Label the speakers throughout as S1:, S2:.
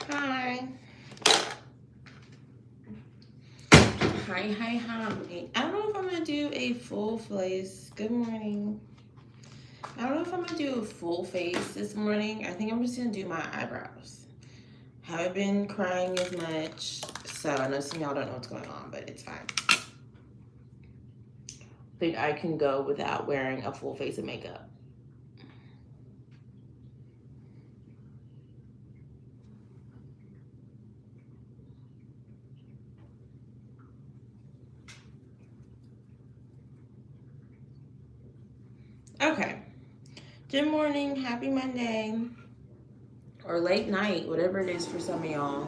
S1: Hi. Hi. I don't know if I'm gonna do a full face. Good morning. I don't know if I'm gonna do a full face this morning. I think I'm just gonna do my eyebrows. Haven't been crying as much, so I know some of y'all don't know what's going on, but it's fine. I think I can go without wearing a full face of makeup. Okay. Good morning, happy Monday. Or late night, whatever it is for some of y'all.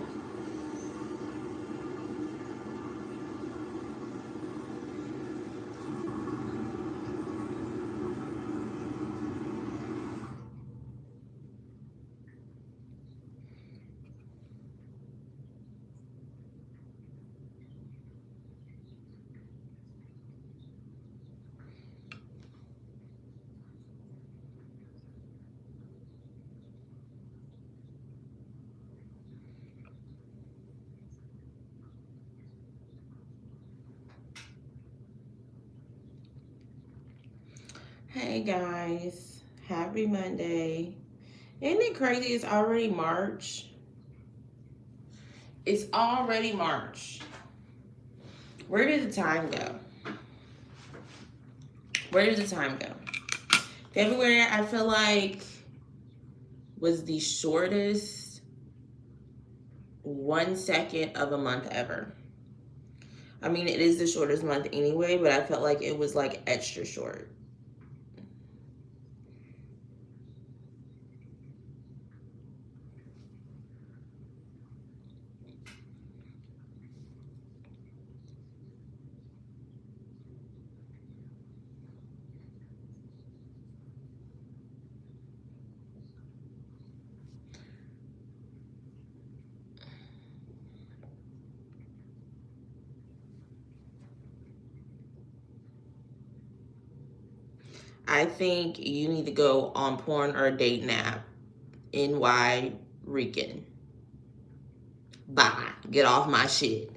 S1: Hey guys, happy Monday. Isn't it crazy? It's already March. It's already March. Where did the time go? Where did the time go? February, I feel like, was the shortest 1 second of a month ever. I mean, it is the shortest month anyway, but I felt like it was like extra short. I think you need to go on porn or a date nap. NY Rican. Bye. Get off my shit.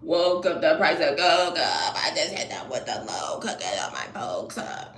S1: Woke up, the price of gold up. I just hit them with the low, cooking up my folks up.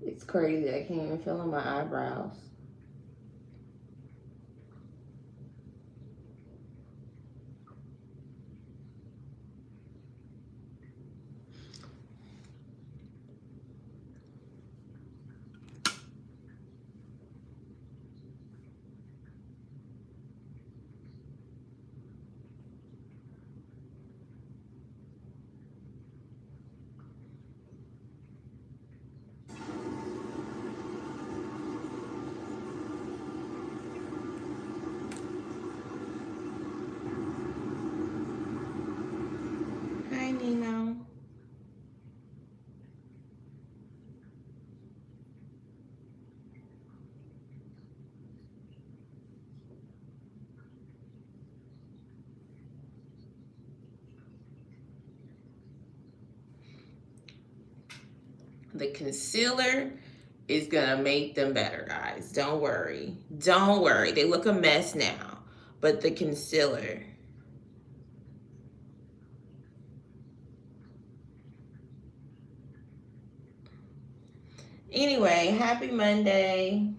S1: It's crazy. I can't even feel in my eyebrows. Hi, Nino. The concealer is gonna make them better, guys. Don't worry. Don't worry. They look a mess now, but the concealer. Anyway, happy Monday.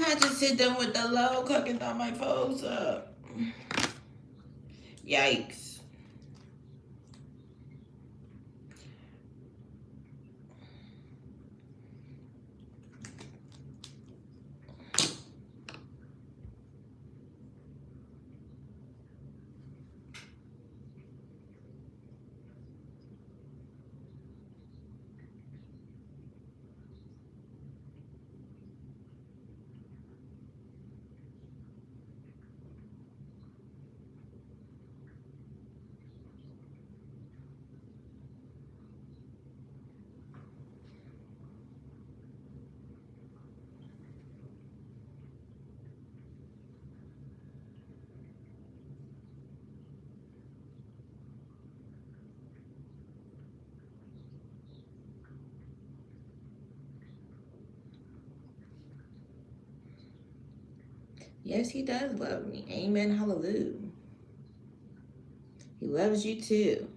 S1: I just hit them with the low, cooking all my folks up. Yikes. Yes, he does love me. Amen. Hallelujah. He loves you too.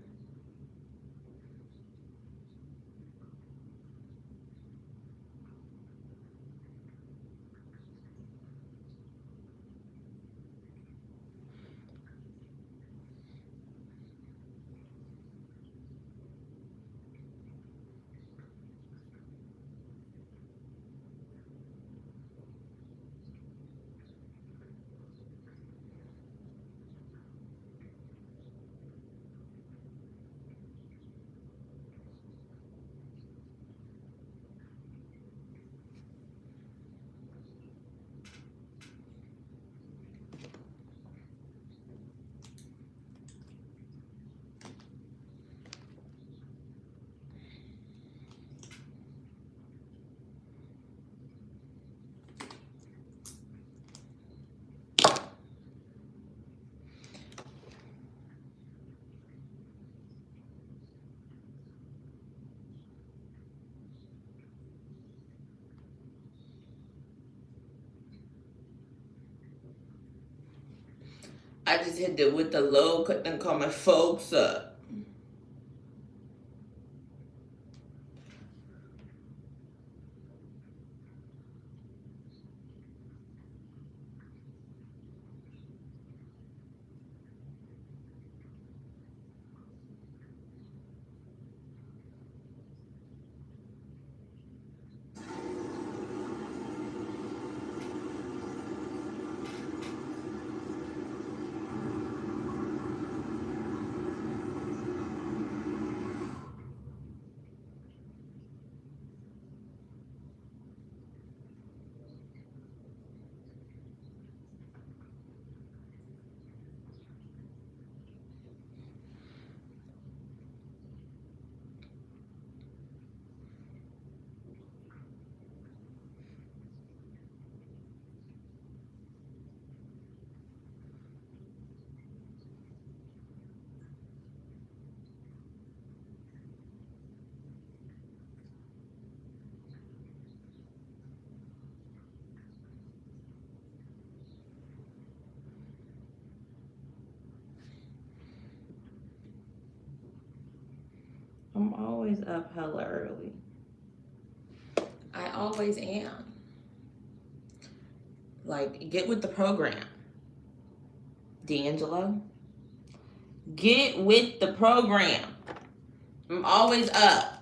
S1: I just hit it with the low cut and call my folks up. I'm always up hella early. I always am. Like, get with the program, D'Angelo. Get with the program. I'm always up.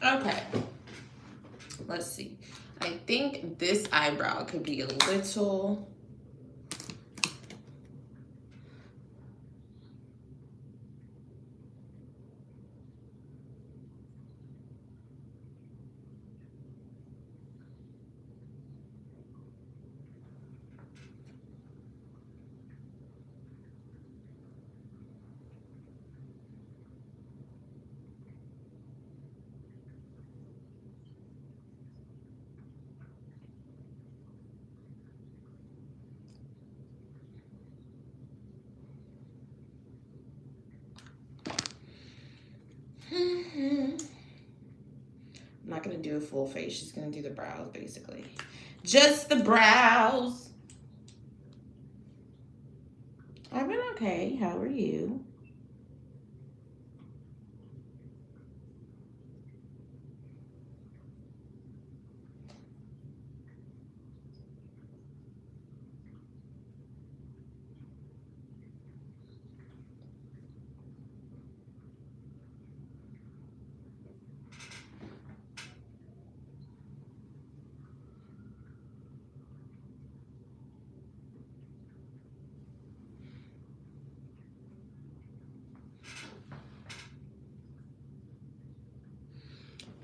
S1: Okay. let's see. I think this eyebrow could be a little... I'm not gonna do a full face, she's gonna do the brows basically. Just the brows. I've been okay, how are you?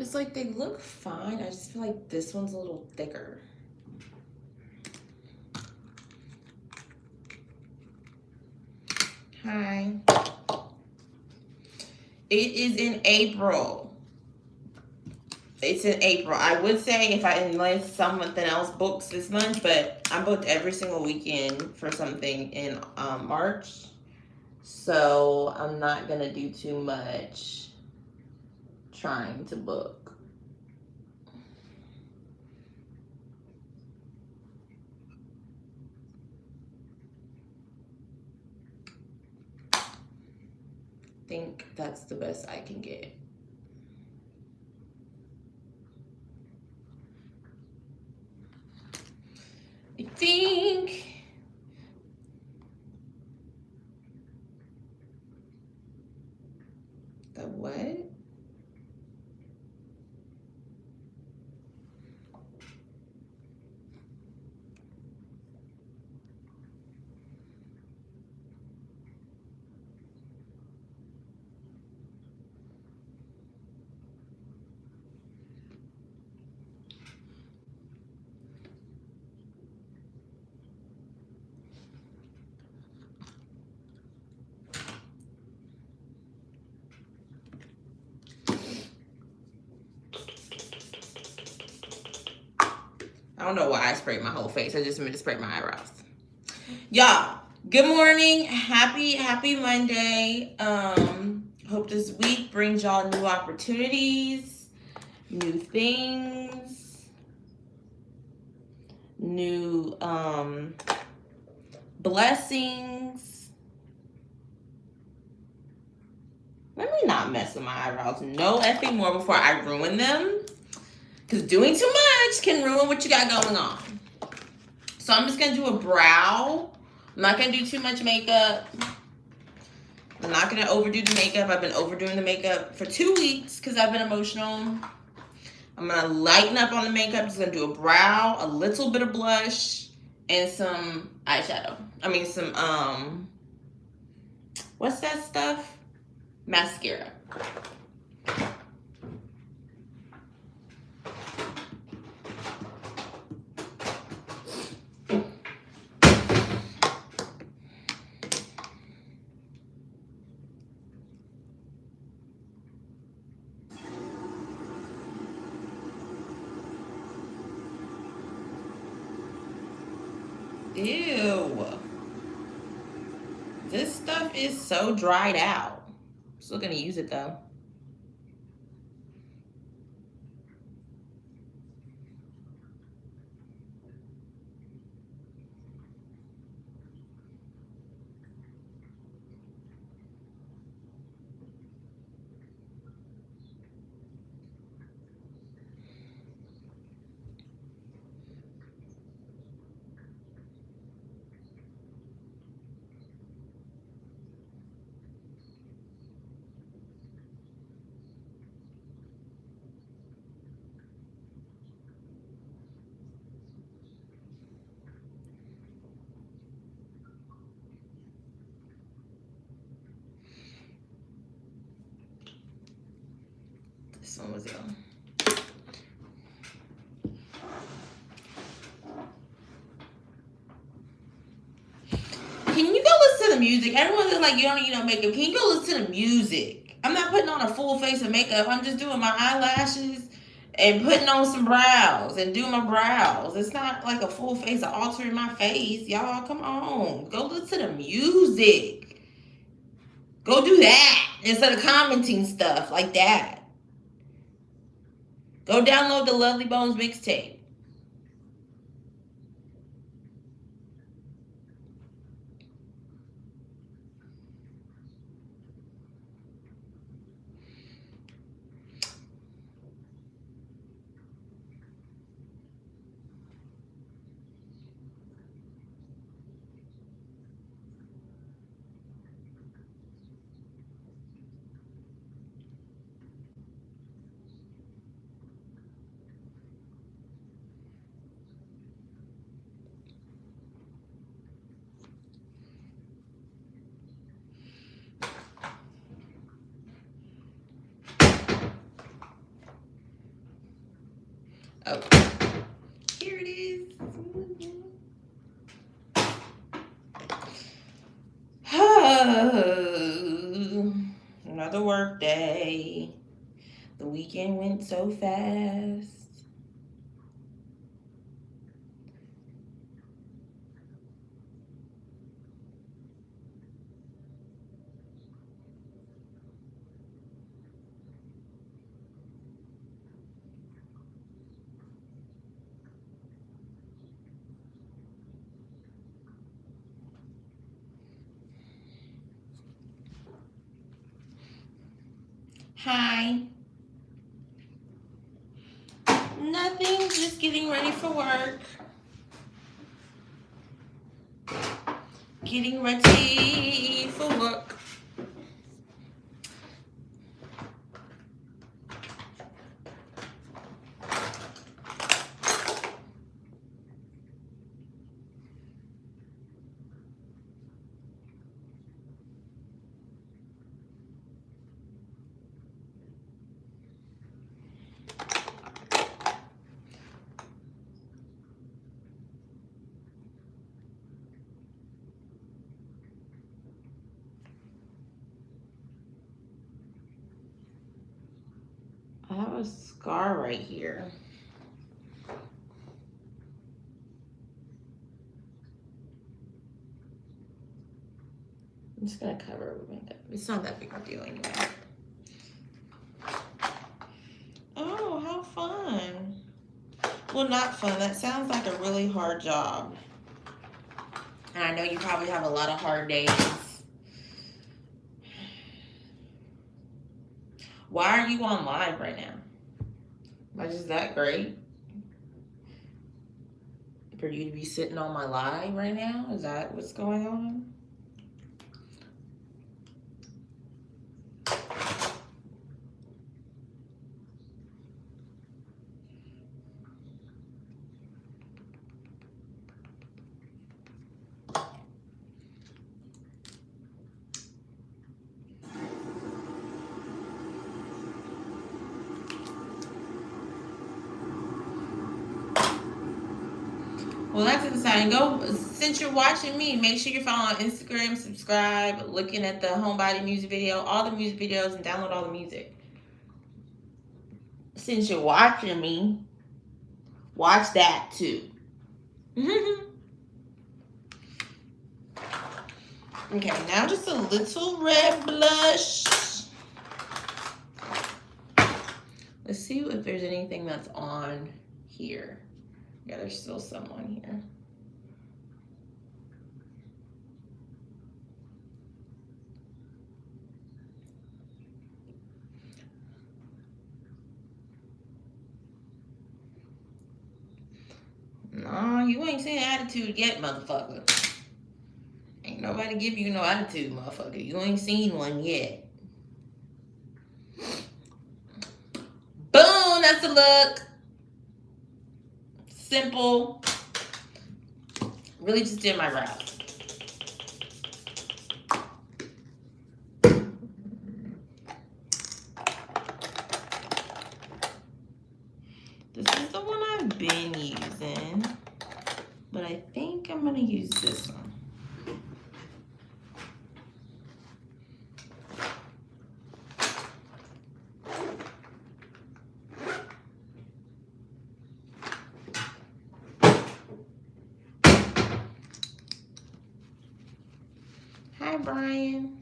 S1: It's like they look fine. I just feel like this one's a little thicker. Hi. It is in April. It's in April. I would say unless something else books this month, but I'm booked every single weekend for something in March. So I'm not gonna do too much trying to book. I think that's the best I can get. I think the what? I don't know why I sprayed my whole face. I just meant to spray my eyebrows. Y'all, good morning. Happy Monday. Hope this week brings y'all new opportunities, new things, new blessings. Let me not mess with my eyebrows no effing more before I ruin them. Because doing too much can ruin what you got going on. So I'm just going to do a brow. I'm not going to do too much makeup. I'm not going to overdo the makeup. I've been overdoing the makeup for 2 weeks because I've been emotional. I'm going to lighten up on the makeup. Just going to do a brow, a little bit of blush, and some eyeshadow. I mean some, what's that stuff? Mascara. Ew. This stuff is so dried out. Still gonna use it though. This one was yellow. Can you go listen to the music? Everyone's like, you don't need no makeup. Can you go listen to the music? I'm not putting on a full face of makeup. I'm just doing my eyelashes and putting on some brows and doing my brows. It's not like a full face of altering my face. Y'all, come on. Go listen to the music. Go do that instead of commenting stuff like that. Go download the Lovely Bones mixtape. Oh, here it is. Another work day. The weekend went so fast. Hi. Nothing, just getting ready for work. Getting ready for work. I have a scar right here. I'm just gonna cover it with makeup. It's not that big a deal anyway. Oh, how fun. Well, not fun. That sounds like a really hard job. And I know you probably have a lot of hard days. Why are you on live right now? Like, is that great? For you to be sitting on my live right now? Is that what's going on? Well, that's exciting. Go, since you're watching me, make sure you're following on Instagram, subscribe, looking at the homebody music video, all the music videos, and download all the music. Since you're watching me, watch that too. Okay, now just a little red blush. Let's see if there's anything that's on here. Yeah, there's still some on here. No, you ain't seen attitude yet, motherfucker. Ain't nobody give you no attitude, motherfucker. You ain't seen one yet. Boom, that's the look. Simple. Really just did my brows. This is the one I've been using, but I think I'm gonna use this one. Hi, Brian.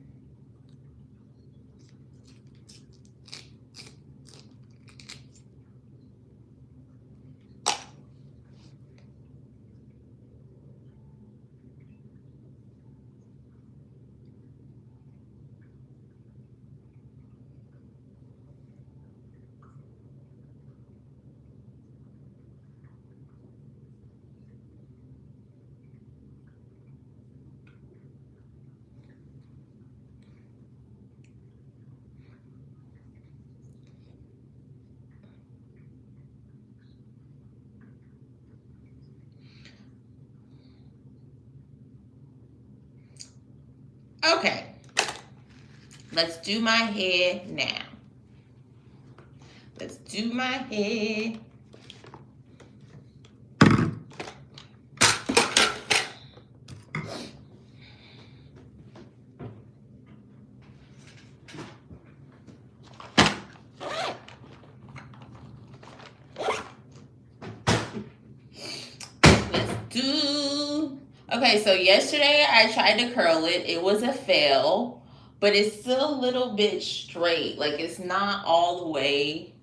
S1: Okay, let's do my hair now. Let's do my hair. Okay, so yesterday I tried to curl it. It was a fail, but it's still a little bit straight. Like, it's not all the way.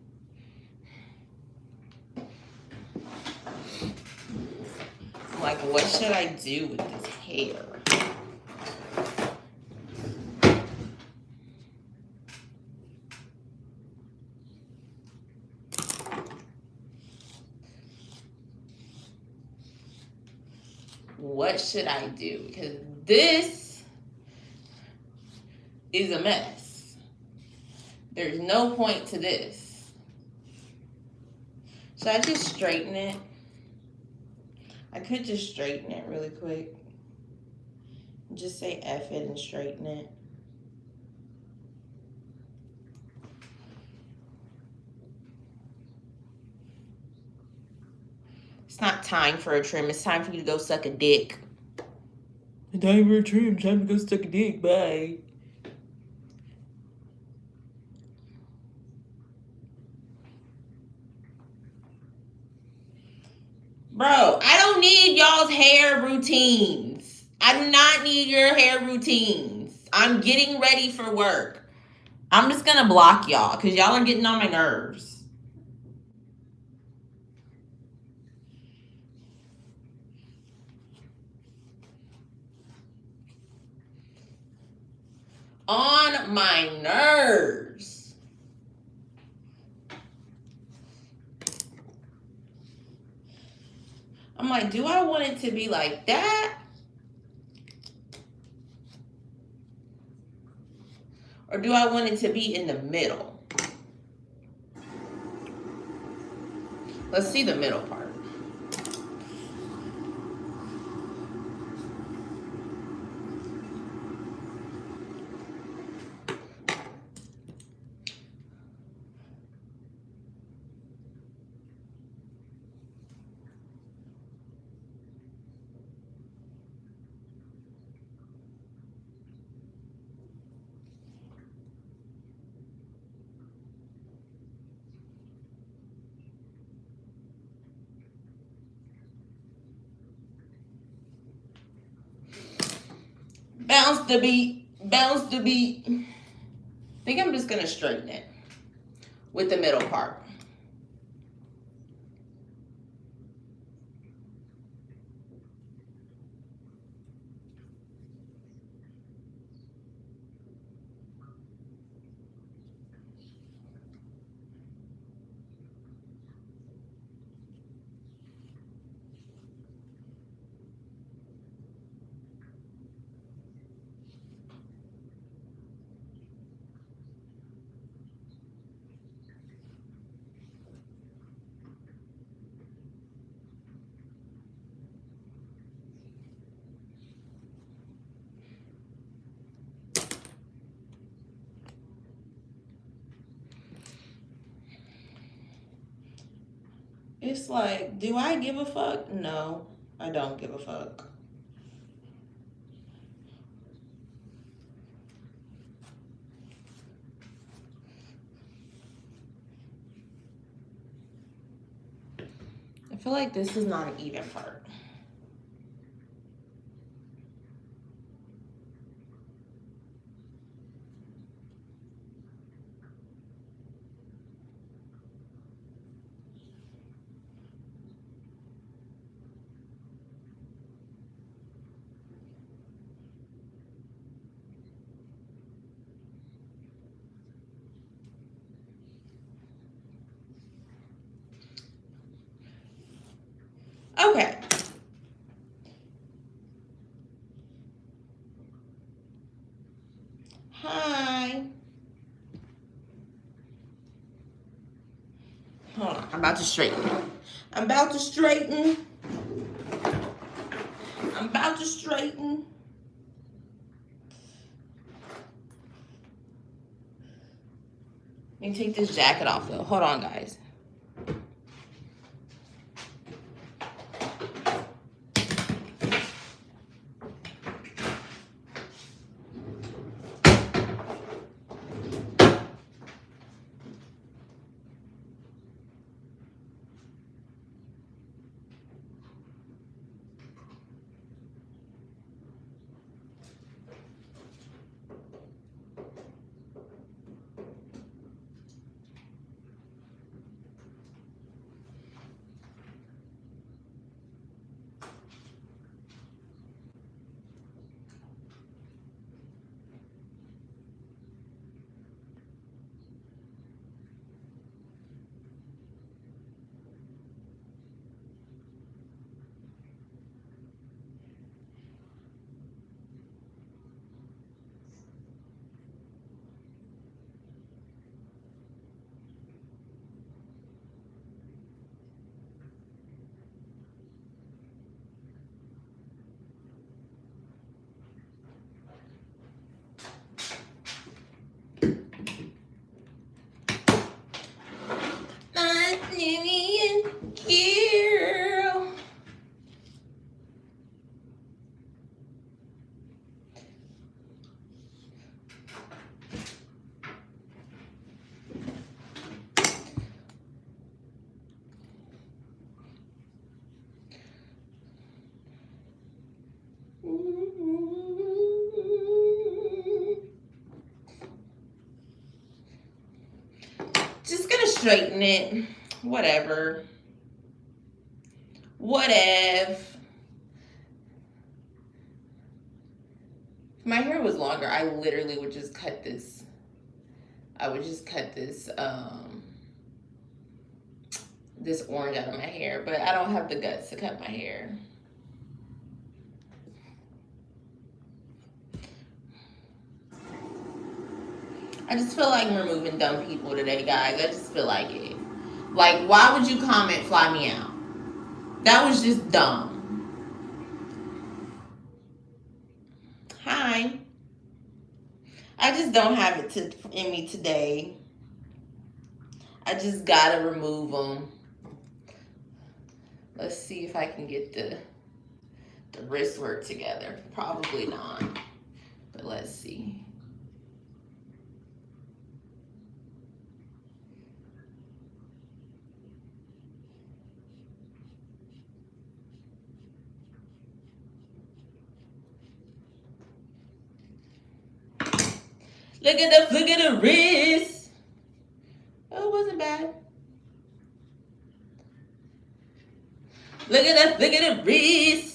S1: Like, what should I do with this hair? What should I do? Because this is a mess. There's no point to this. Should I just straighten it? I could just straighten it really quick. Just say F it and straighten it. It's not time for a trim. It's time for you to go suck a dick. Time for a trim. Time to go suck a dick. Bye. Bro, I don't need y'all's hair routines. I do not need your hair routines. I'm getting ready for work. I'm just going to block y'all because y'all are getting on my nerves. On my nerves. I'm like, do I want it to be like that? Or do I want it to be in the middle? Let's see the middle part. Bounce the beat. Bounce the beat. I think I'm just going to straighten it with the middle part. It's like, do I give a fuck? No, I don't give a fuck. I feel like this is not an even part. Okay. Hi. Hold on. I'm about to straighten. I'm about to straighten. I'm about to straighten. Let me take this jacket off though. Hold on, guys. Girl. Just gonna straighten it. Whatever. Whatever. If my hair was longer, I literally would just cut this. I would just cut this this orange out of my hair, but I don't have the guts to cut my hair. I just feel like removing dumb people today, guys. I just feel like it. Like, why would you comment fly me out? That was just dumb. Hi. I just don't have it in me today. I just gotta remove them. Let's see if I can get the wrist work together. Probably not, but let's see. Look at the wrist. Oh, it wasn't bad. Look at the wrist.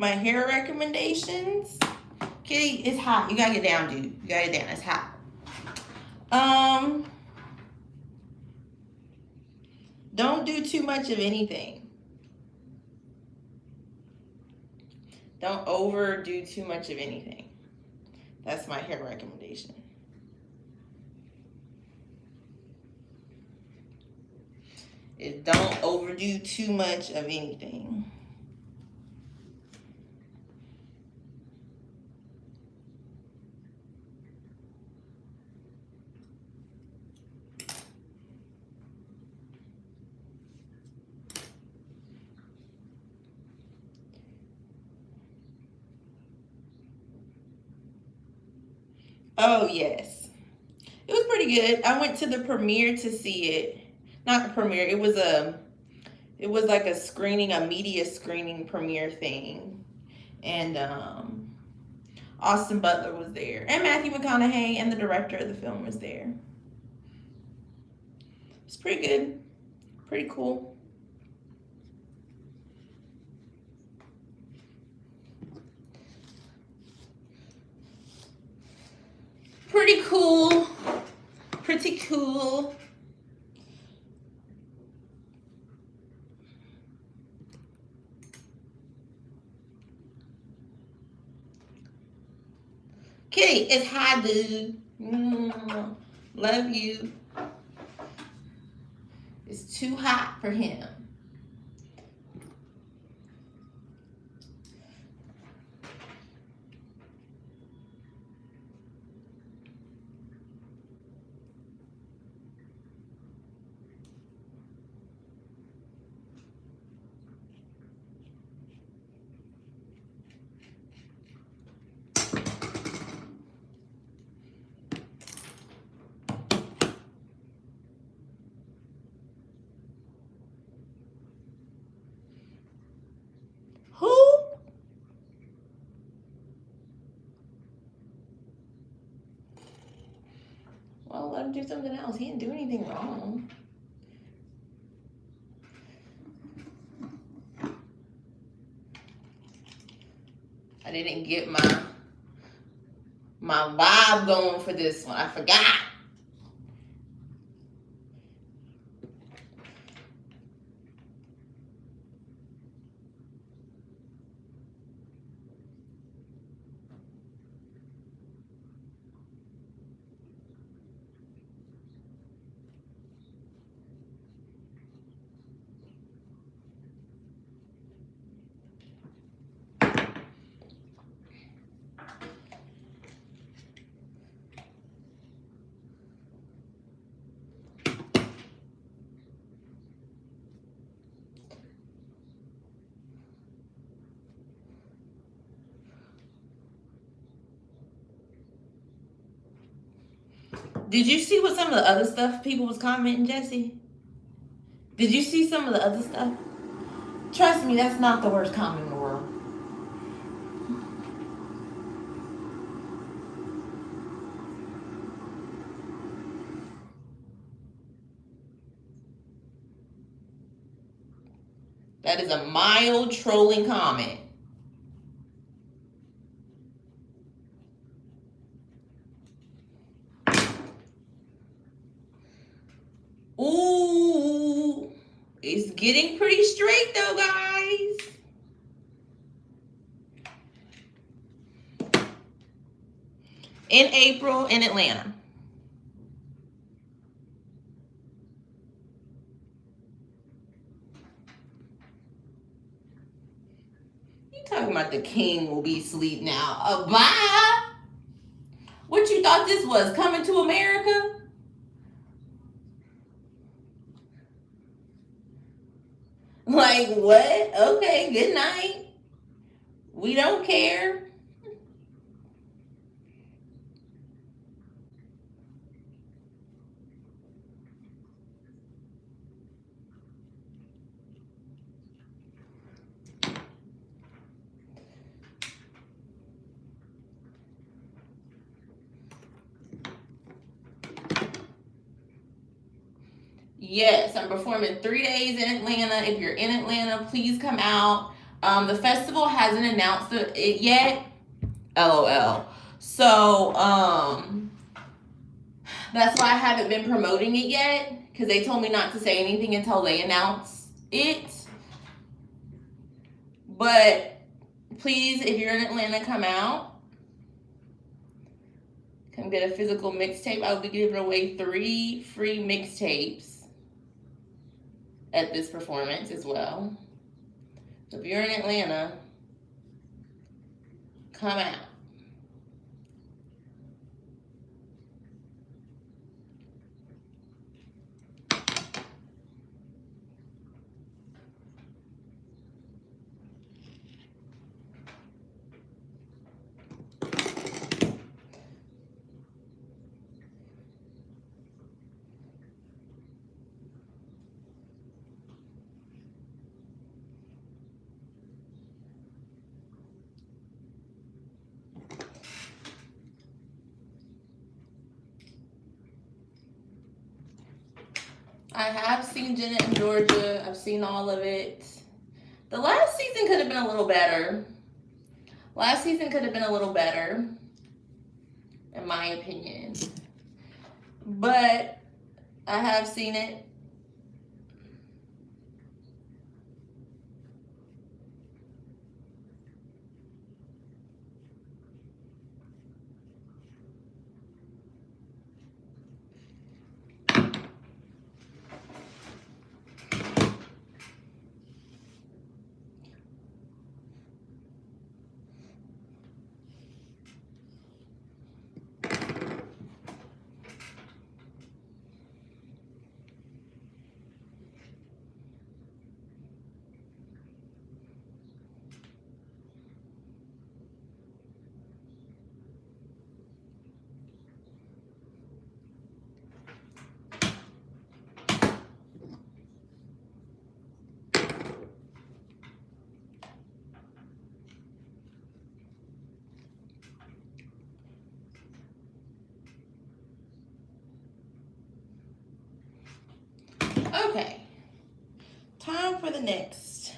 S1: my hair recommendations. Kitty, it's hot. You gotta get down, dude. You gotta get down. It's hot. Don't do too much of anything. Don't overdo too much of anything. That's my hair recommendation. Is don't overdo too much of anything. Oh, yes. It was pretty good. I went to the premiere to see it. Not the premiere. It was like a screening, a media screening premiere thing. And Austin Butler was there. And Matthew McConaughey and the director of the film was there. It's pretty good. Pretty cool. Pretty cool. Pretty cool. Kitty, it's hot, dude. Love you. It's too hot for him. Well, let him do something else. He didn't do anything wrong. I didn't get my vibe going for this one. I forgot. Did you see what some of the other stuff people was commenting, Jesse? Did you see some of the other stuff? Trust me, that's not the worst comment in the world. That is a mild trolling comment. Ooh, it's getting pretty straight though, guys. In April in Atlanta. You talking about the king will be asleep now? Bye. What you thought this was? Coming to America? Like what? Okay, good night. We don't care. Yes, I'm performing 3 days in Atlanta. If you're in Atlanta, please come out. The festival hasn't announced it yet. LOL. So, that's why I haven't been promoting it yet, because they told me not to say anything until they announce it. But please, if you're in Atlanta, come out. Come get a physical mixtape. I will be giving away 3 free mixtapes at this performance as well. So if you're in Atlanta, come out. I have seen Jenna in Georgia. I've seen all of it. The last season could have been a little better. Last season could have been a little better, in my opinion. But I have seen it. Okay. Time for the next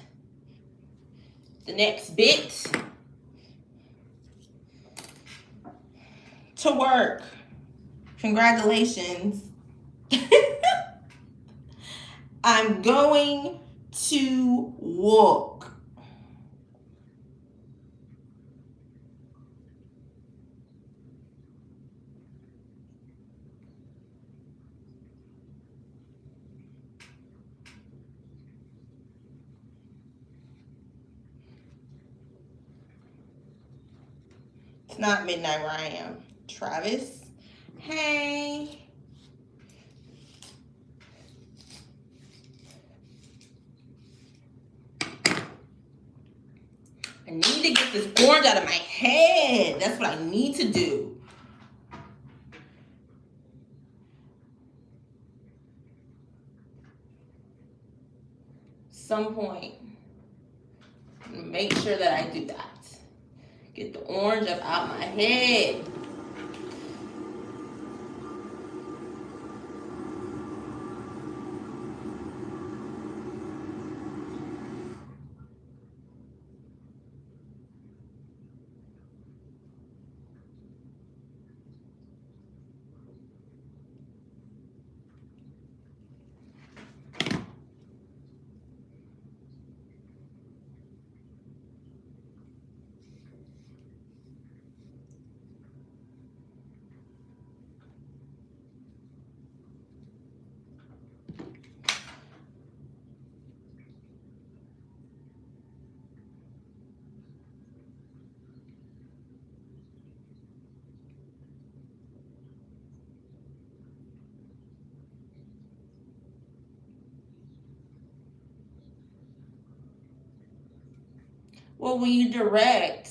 S1: bit to work. Congratulations. I'm going to walk. It's not midnight where I am. Travis, hey. I need to get this orange out of my head. That's what I need to do. Some point, make sure that I do that. Get the orange up out my head. Well, when you direct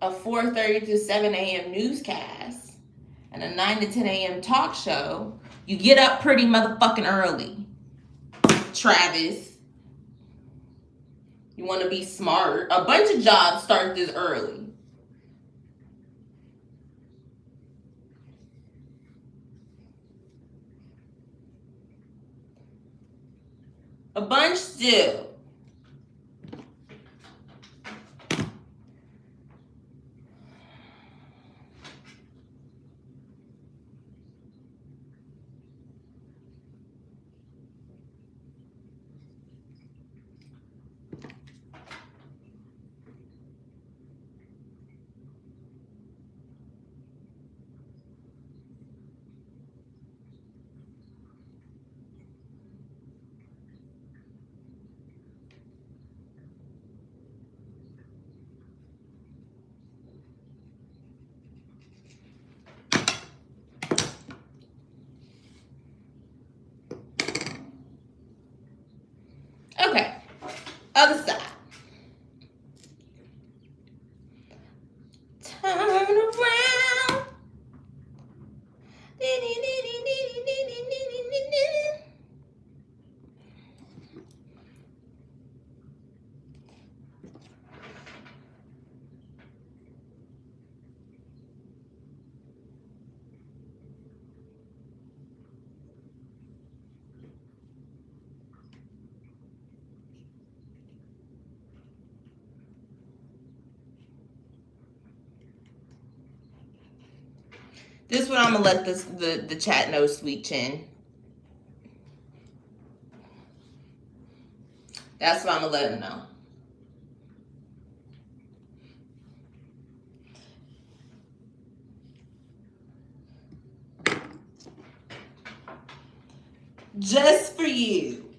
S1: a 4:30 to 7 a.m. newscast and a 9 to 10 a.m. talk show, you get up pretty motherfucking early. Travis, you want to be smart. A bunch of jobs start this early. A bunch do. Other side. Turn around. This one I'm gonna let the chat know, Sweet Chin. That's what I'm gonna let him know. Just for you.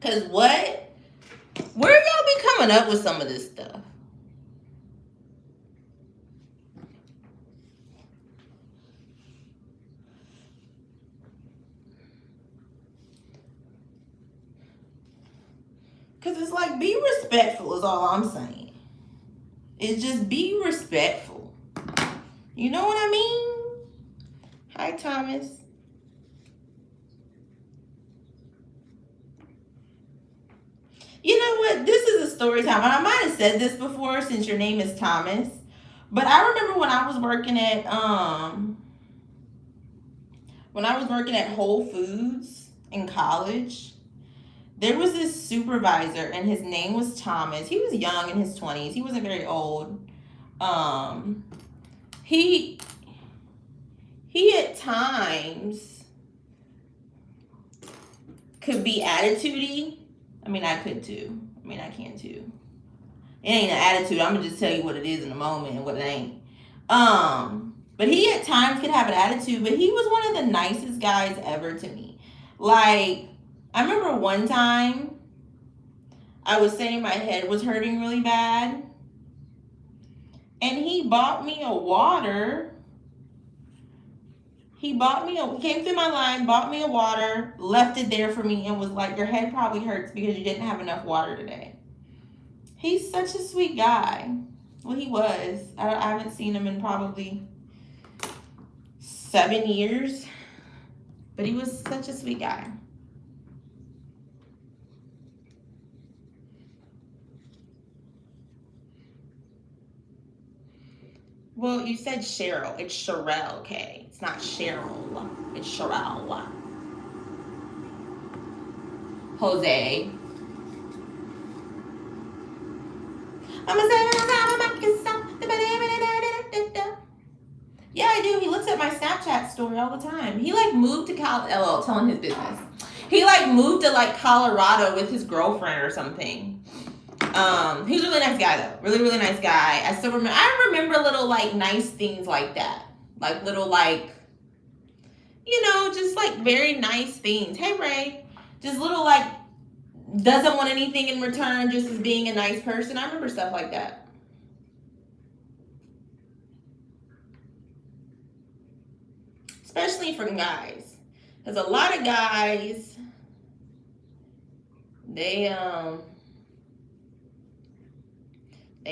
S1: Cause what? Where y'all be coming up with some of this stuff? Cause it's like, be respectful is all I'm saying. It's just be respectful. You know what I mean? Hi, Thomas. You know what? This is a story time. And I might have said this before since your name is Thomas. But I remember when I was working at Whole Foods in college, there was this supervisor and his name was Thomas. He was young, in his 20s. He wasn't very old. He at times could be attitudey. I mean, I could too. I mean, I can too. It ain't an attitude. I'm gonna just tell you what it is in a moment and what it ain't. But he at times could have an attitude, but he was one of the nicest guys ever to me. Like, I remember one time I was saying my head was hurting really bad, and he bought me a water. He came through my line, bought me a water, left it there for me, and was like, your head probably hurts because you didn't have enough water today. He's such a sweet guy. Well, he was. I haven't seen him in probably 7 years, but he was such a sweet guy. Well, you said Cheryl. It's CherelleK. It's not Cheryl. It's Cherelle. Jose. Yeah, I do. He looks at my Snapchat story all the time. He like moved to telling his business. He like moved to like Colorado with his girlfriend or something. He's a really nice guy though. Really, really nice guy. I remember little like nice things like that. Like little like, you know, just like very nice things. Hey Ray. Just little like, doesn't want anything in return, just as being a nice person. I remember stuff like that. Especially from guys. Because a lot of guys, they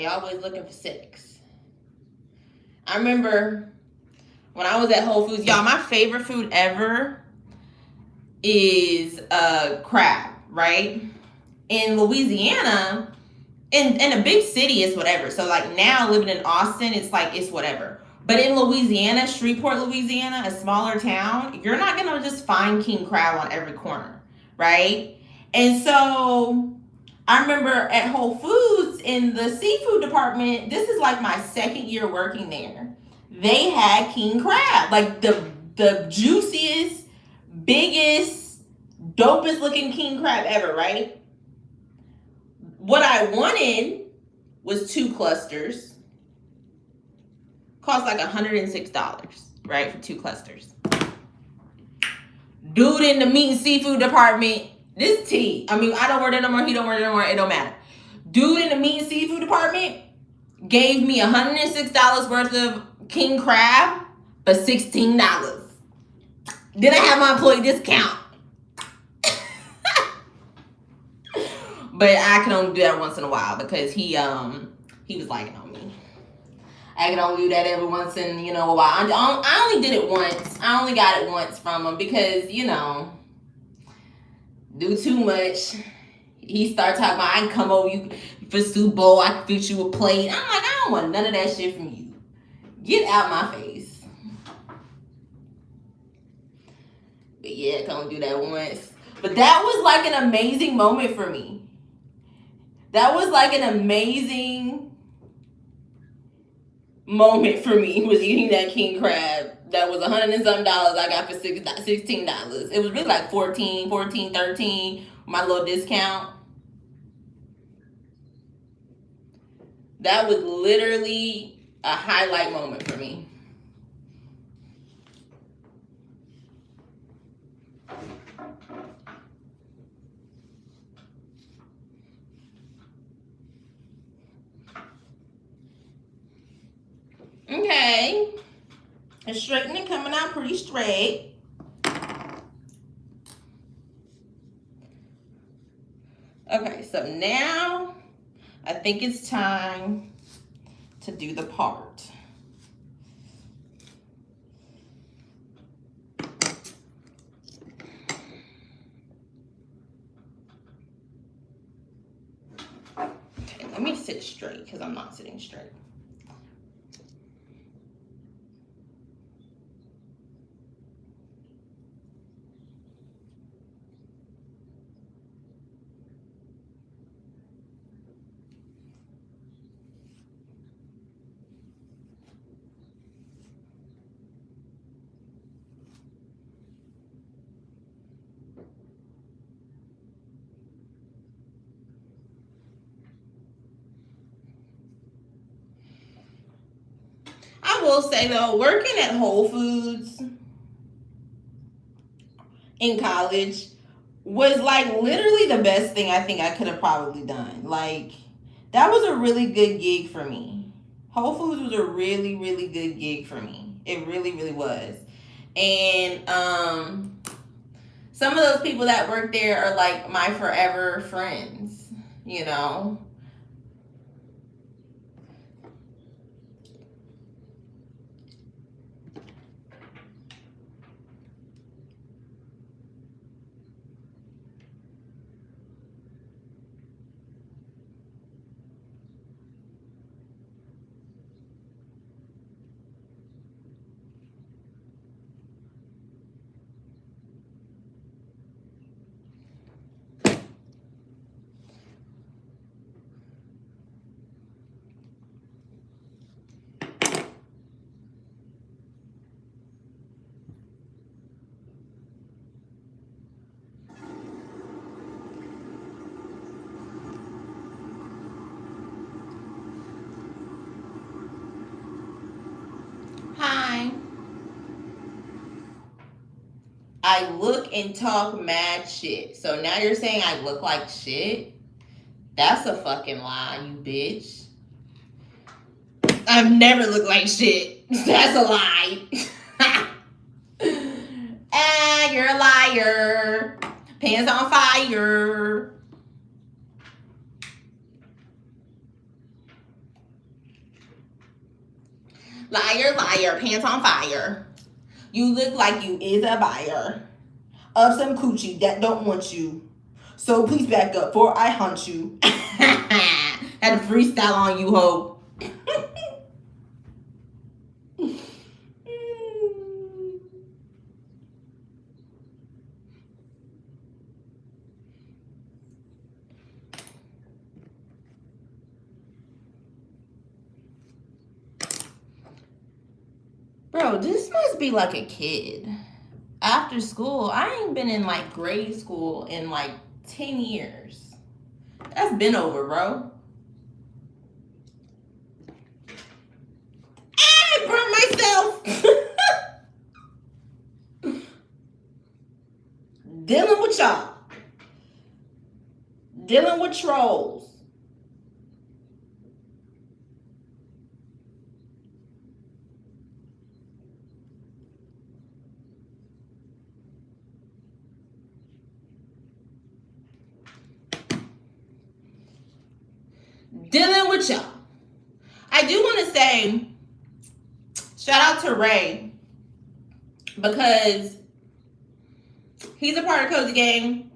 S1: always looking for sex. I remember when I was at Whole Foods, y'all, my favorite food ever is crab, right? In Louisiana, in a big city, it's whatever. So like now living in Austin, it's like, it's whatever. But in Louisiana, Shreveport, Louisiana, a smaller town, you're not going to just find king crab on every corner, right? And so I remember at Whole Foods in the seafood department, this is like my second year working there. They had king crab, like the juiciest, biggest, dopest looking king crab ever, right? What I wanted was 2 clusters. Cost like $106, right, for 2 clusters. Dude in the meat and seafood department, this T. I mean, I don't work there no more. He don't work there no more. It don't matter. Dude in the meat and seafood department gave me $106 worth of king crab for $16. Then I have my employee discount. But I can only do that once in a while because he was liking on me. I can only do that every once in a while. I only did it once. I only got it once from him because do too much. He started talking about I can come over you for Super Bowl. I can fix you a plate. I'm like, I don't want none of that shit from you. Get out my face. But yeah, I can only do that once. But that was like an amazing moment for me. That was like an amazing moment for me, was eating that king crab. That was $100 and something I got for $16. It was really like 14, 13, my little discount. That was literally a highlight moment for me. Okay. And straightening, coming out pretty straight. Okay, so now I think it's time to do the part. Okay, let me sit straight because I'm not sitting straight. I will say though, working at Whole Foods in college was like literally the best thing I think I could have probably done. Like, that was a really good gig for me. Whole Foods was a really, really good gig for me. It really, really was. And some of those people that work there are like my forever friends, you know. Hi. I look and talk mad shit. So now you're saying I look like shit? That's a fucking lie, you bitch. I've never looked like shit. That's a lie. Ah, you're a liar. Pants on fire. Liar, liar, pants on fire. You look like you is a buyer of some coochie that don't want you. So please back up before I hunt you. Had a freestyle on you, ho. Bro, this must be like a kid. After school, I ain't been in like grade school in like 10 years. That's been over, bro. I burnt myself. Dealing with y'all. Dealing with trolls. dealing with y'all. I do want to say, shout out to Ray, because he's a part of Cozy Gang,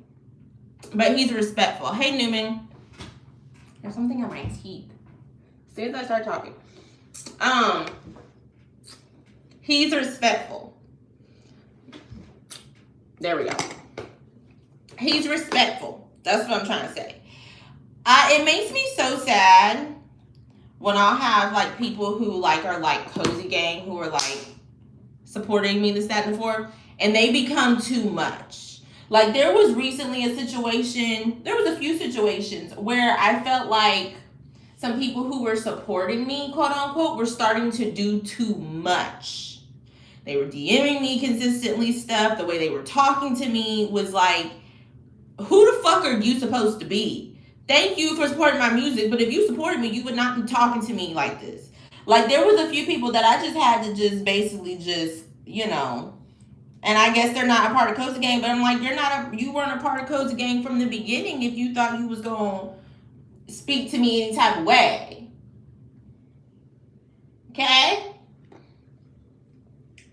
S1: but he's respectful. Hey, Newman. There's something on my teeth. As soon as I start talking. He's respectful. There we go. He's respectful. That's what I'm trying to say. It makes me so sad when I'll have like people who like are like Cozy Gang, who are like supporting me, this, that, and the fourth, and they become too much. Like there was recently a situation, there was a few situations where I felt like some people who were supporting me, quote unquote, were starting to do too much. They were DMing me consistently stuff. The way they were talking to me was like, who the fuck are you supposed to be? Thank you for supporting my music, but if you supported me, you would not be talking to me like this. Like, there was a few people that I just had to just basically just, you know, and I guess they're not a part of Cozy Gang, but I'm like, you weren't a part of Cozy Gang from the beginning if you thought you was going to speak to me any type of way. Okay?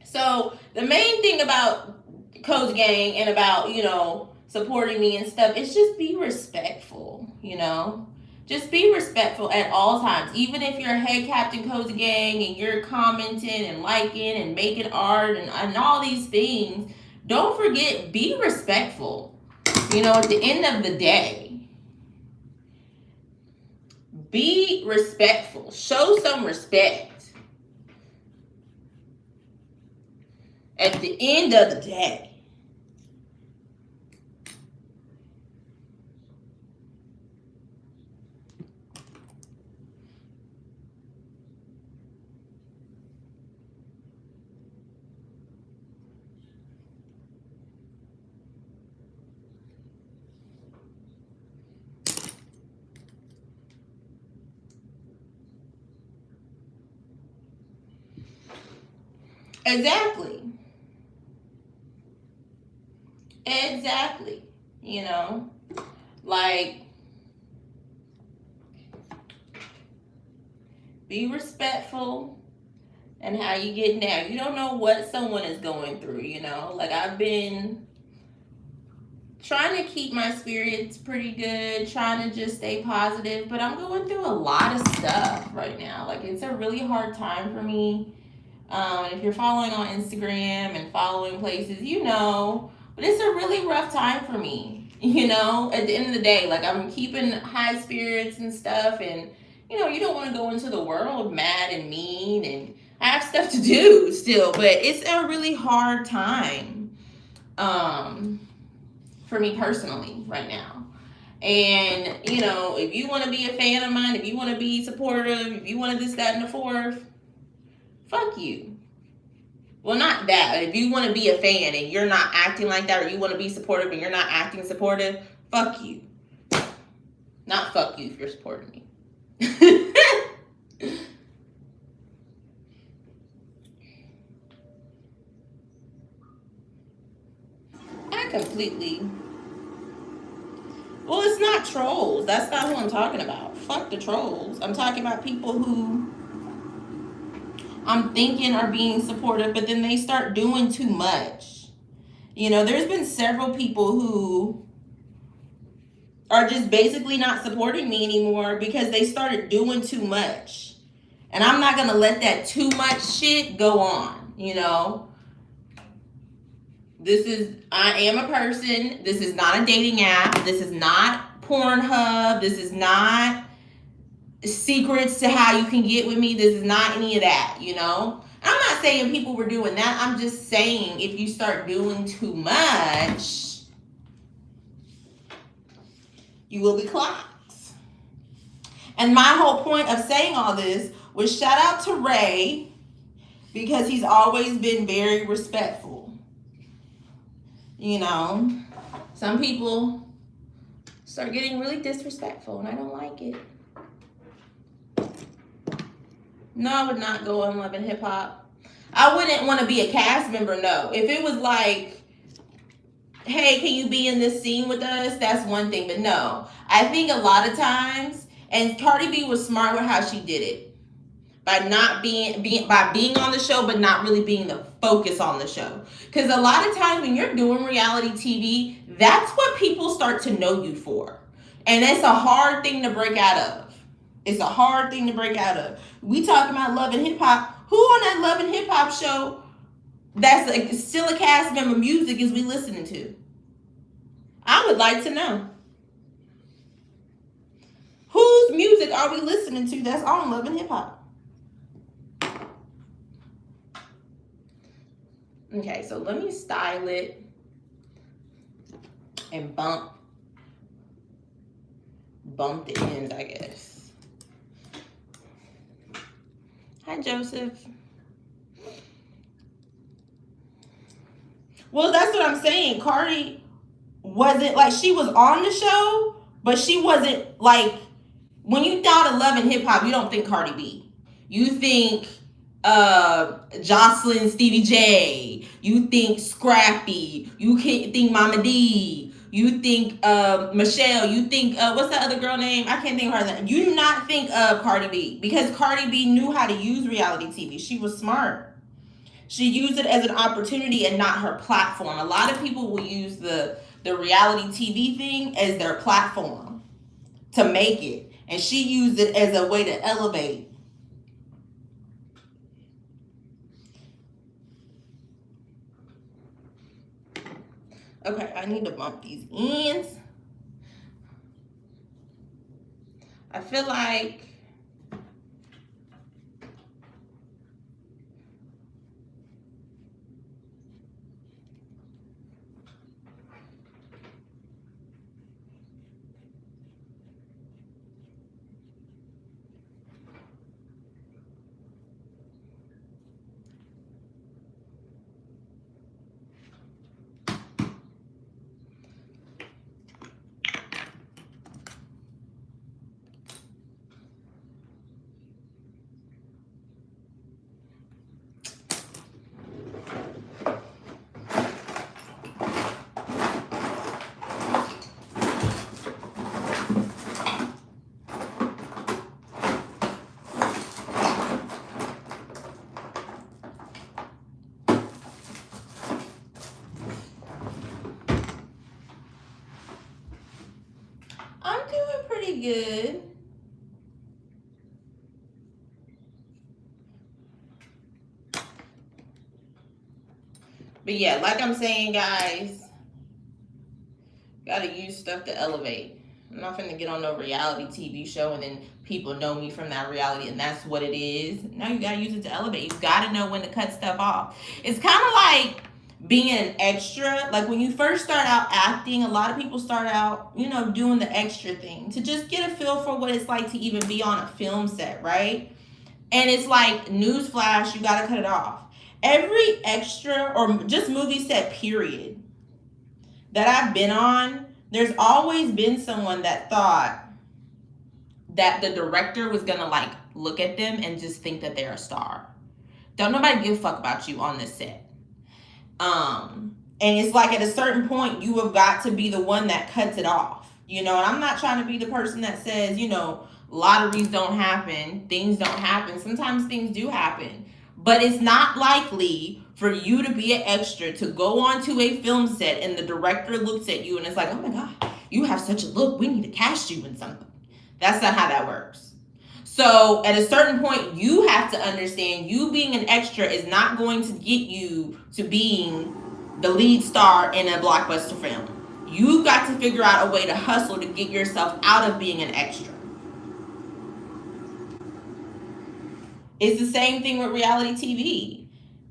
S1: So, the main thing about Cozy Gang and about, you know, supporting me and stuff, it's just be respectful, you know? Just be respectful at all times. Even if you're head captain Cozy Gang and you're commenting and liking and making art and all these things, don't forget, be respectful. You know, at the end of the day, be respectful. Show some respect. At the end of the day. Exactly. You know, like, be respectful and how you get down. You don't know what someone is going through, you know. Like, I've been trying to keep my spirits pretty good, trying to just stay positive, but I'm going through a lot of stuff right now. Like, it's a really hard time for me. If you're following on Instagram and following places, you know, but it's a really rough time for me, you know, at the end of the day. Like, I'm keeping high spirits and stuff, and, you know, you don't want to go into the world mad and mean, and I have stuff to do still, but it's a really hard time for me personally right now. And, you know, if you want to be a fan of mine, if you want to be supportive, if you want to this, that, and the fourth, fuck you. Well, not that. If you want to be a fan and you're not acting like that, or you want to be supportive and you're not acting supportive, fuck you. Not fuck you if you're supporting me. I completely... Well, it's not trolls. That's not who I'm talking about. Fuck the trolls. I'm talking about people who I'm thinking are being supportive, but then they start doing too much. You know, there's been several people who are just basically not supporting me anymore because they started doing too much. And I'm not going to let that too much shit go on, you know. I am a person. This is not a dating app. This is not Pornhub. This is not secrets to how you can get with me. This is not any of that, you know. I'm not saying people were doing that. I'm just saying if you start doing too much, you will be clocked. And my whole point of saying all this was shout out to Ray, because he's always been very respectful. You know, some people start getting really disrespectful, and I don't like it. No, I would not go on Love and Hip Hop. I wouldn't want to be a cast member, no. If it was like, hey, can you be in this scene with us? That's one thing, but no. I think a lot of times And Cardi B was smart with how she did it. By not being on the show, but not really being the focus on the show. Because a lot of times when you're doing reality TV, that's what people start to know you for. And it's a hard thing to break out of. It's a hard thing to break out of. We talking about Love and Hip Hop. Who on that Love and Hip Hop show that's still a cast member music is we listening to? I would like to know. Whose music are we listening to that's on Love and Hip Hop? Okay, so let me style it and bump the ends, I guess. Hi, Joseph. Well, that's what I'm saying. Cardi wasn't like, she was on the show, but she wasn't like, when you thought of Love and Hip Hop, you don't think Cardi B. You think Jocelyn, Stevie J. You think Scrappy. You think Mama D. You think Michelle. You think what's that other girl name? I can't think of her name. You do not think of Cardi B, because Cardi B knew how to use reality TV. She was smart. She used it as an opportunity and not her platform. A lot of people will use the reality TV thing as their platform to make it, and she used it as a way to elevate. Okay, I need to bump these ends. I feel like I'm doing pretty good. But yeah, like I'm saying, guys, gotta use stuff to elevate. I'm not finna get on no reality TV show and then people know me from that reality and that's what it is. No, you gotta use it to elevate. You gotta know when to cut stuff off. It's kind of like being an extra. Like when you first start out acting, a lot of people start out, you know, doing the extra thing to just get a feel for what it's like to even be on a film set, right? And it's like, newsflash, you gotta cut it off. Every extra or just movie set period that I've been on, there's always been someone that thought that the director was gonna like look at them and just think that they're a star. Don't nobody give a fuck about you on this set. And it's like at a certain point you have got to be the one that cuts it off. You know, and I'm not trying to be the person that says, you know, lotteries don't happen, things don't happen. Sometimes things do happen. But it's not likely for you to be an extra to go onto a film set and the director looks at you and it's like, oh my God, you have such a look. We need to cast you in something. That's not how that works. So at a certain point, you have to understand you being an extra is not going to get you to being the lead star in a blockbuster film. You've got to figure out a way to hustle to get yourself out of being an extra. It's the same thing with reality TV.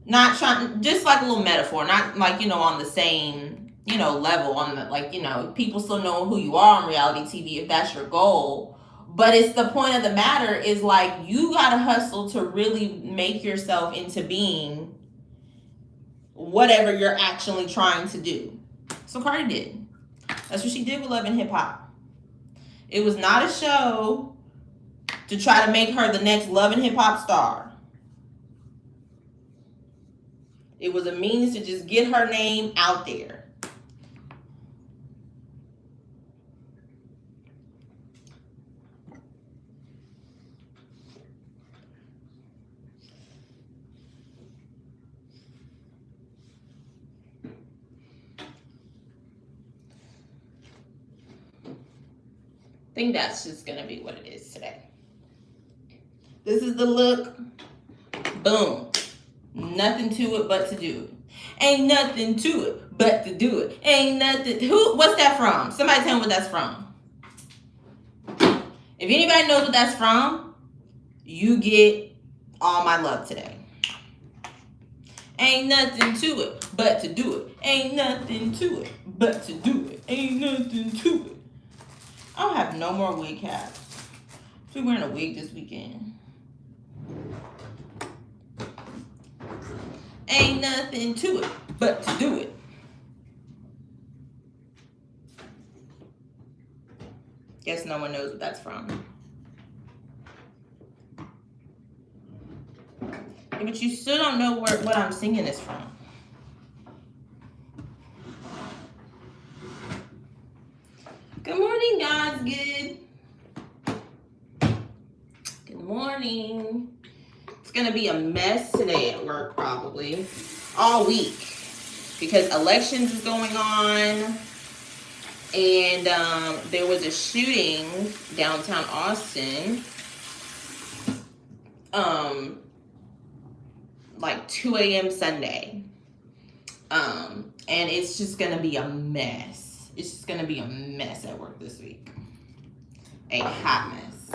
S1: Not trying, just like a little metaphor, not like, you know, on the same, you know, level, on the, like, you know, people still know who you are on reality TV if that's your goal. But it's the point of the matter is like, you gotta hustle to really make yourself into being whatever you're actually trying to do. So Cardi did. That's what she did with Love and Hip Hop. It was not a show to try to make her the next Love and Hip Hop star. It was a means to just get her name out there. think that's just gonna be what it is today. This is the look. Boom. Nothing to it but to do it. Ain't nothing to it but to do it. Ain't nothing. What's that from? Somebody tell me what that's from. If anybody knows what that's from, you get all my love today. Ain't nothing to it but to do it. Ain't nothing to it but to do it. Ain't nothing to it. I don't have no more wig caps. We're wearing a wig this weekend. Ain't nothing to it but to do it. Guess no one knows what that's from. Yeah, but you still don't know what I'm singing is from. Good morning, God's good. Good morning. It's gonna be a mess today at work, probably all week, because elections is going on, and there was a shooting downtown Austin, like 2 a.m. Sunday, and it's just gonna be a mess. It's just gonna be a mess at work this week. A hot mess.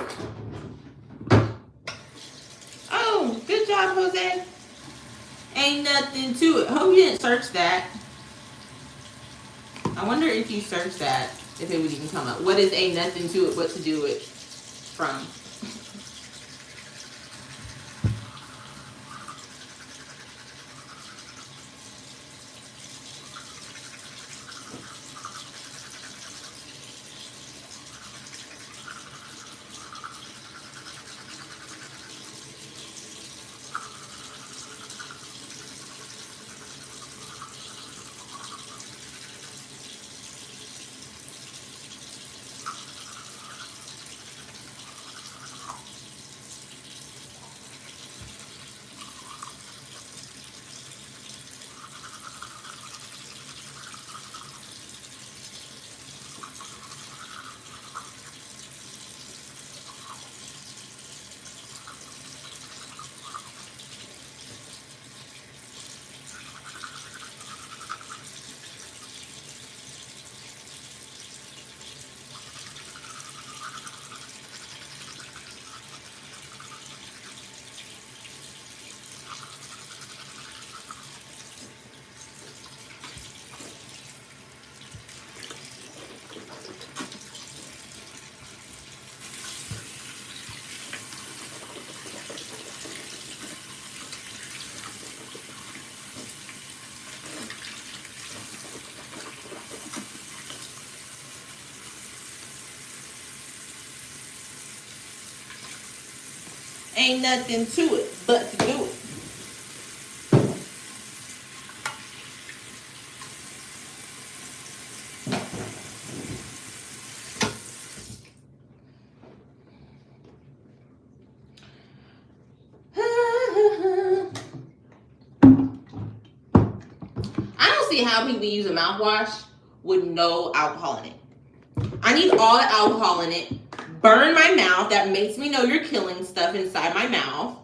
S1: Oh, good job, Jose. Ain't nothing to it. Hope you didn't search that. I wonder if you search that, if it would even come up. What is ain't nothing to it but to do it from? Ain't nothing to it but to do it. I don't see how people use a mouthwash with no alcohol in it. I need all the alcohol in it. Burn my mouth. That makes me know you're killing stuff inside my mouth.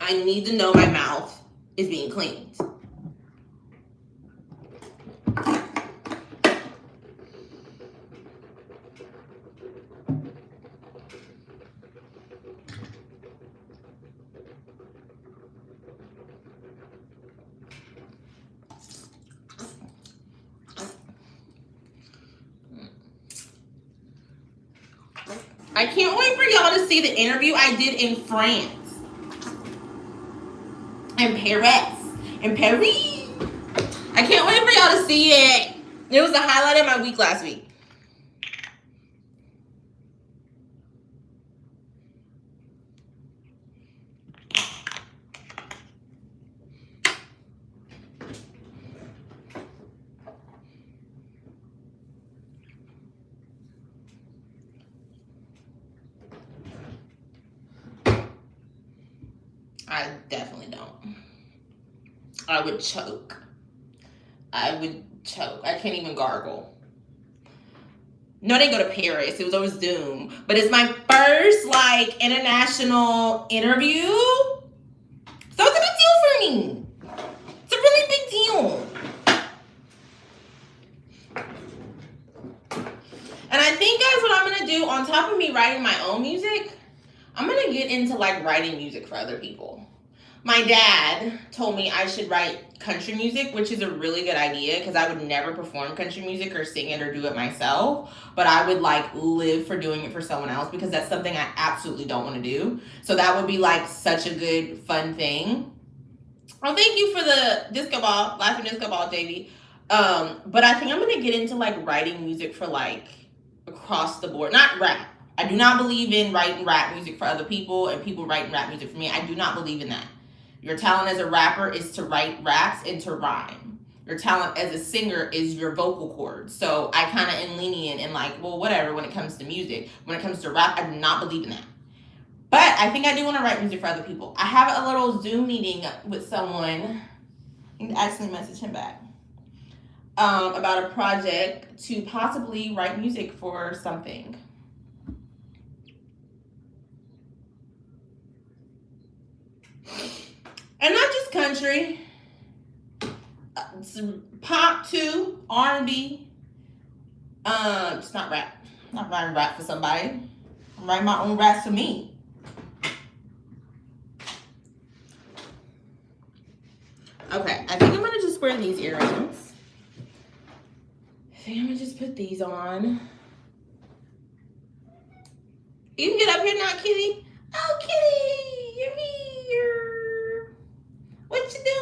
S1: I need to know my mouth is being cleaned. I can't wait for y'all to see the interview I did in France. In Paris. In Paris. I can't wait for y'all to see it. It was the highlight of my week last week. I definitely don't. I would choke. I would choke. I can't even gargle. No, I didn't go to Paris. It was over Zoom. But it's my first like international interview. So it's a big deal for me. It's a really big deal. And I think, guys, what I'm going to do, on top of me writing my own music, I'm going to get into like writing music for other people. My dad told me I should write country music, which is a really good idea because I would never perform country music or sing it or do it myself. But I would like live for doing it for someone else because that's something I absolutely don't want to do. So that would be like such a good, fun thing. Well, thank you for the disco ball, laughing disco ball, JD. But I think I'm going to get into like writing music for like across the board, not rap. I do not believe in writing rap music for other people and people writing rap music for me. I do not believe in that. Your talent as a rapper is to write raps and to rhyme. Your talent as a singer is your vocal cords. So I kind of am lenient and like, well, whatever when it comes to music. When it comes to rap, I do not believe in that. But I think I do want to write music for other people. I have a little Zoom meeting with someone. I need to actually message him back. About a project to possibly write music for something. And not just country, pop too, R&B. It's not rap. I'm not writing rap for somebody. I'm writing my own raps for me. Okay, I think I'm gonna just wear these earrings. I think I'm gonna just put these on. You can get up here now, Kitty. Oh, Kitty, you're here. What you doing?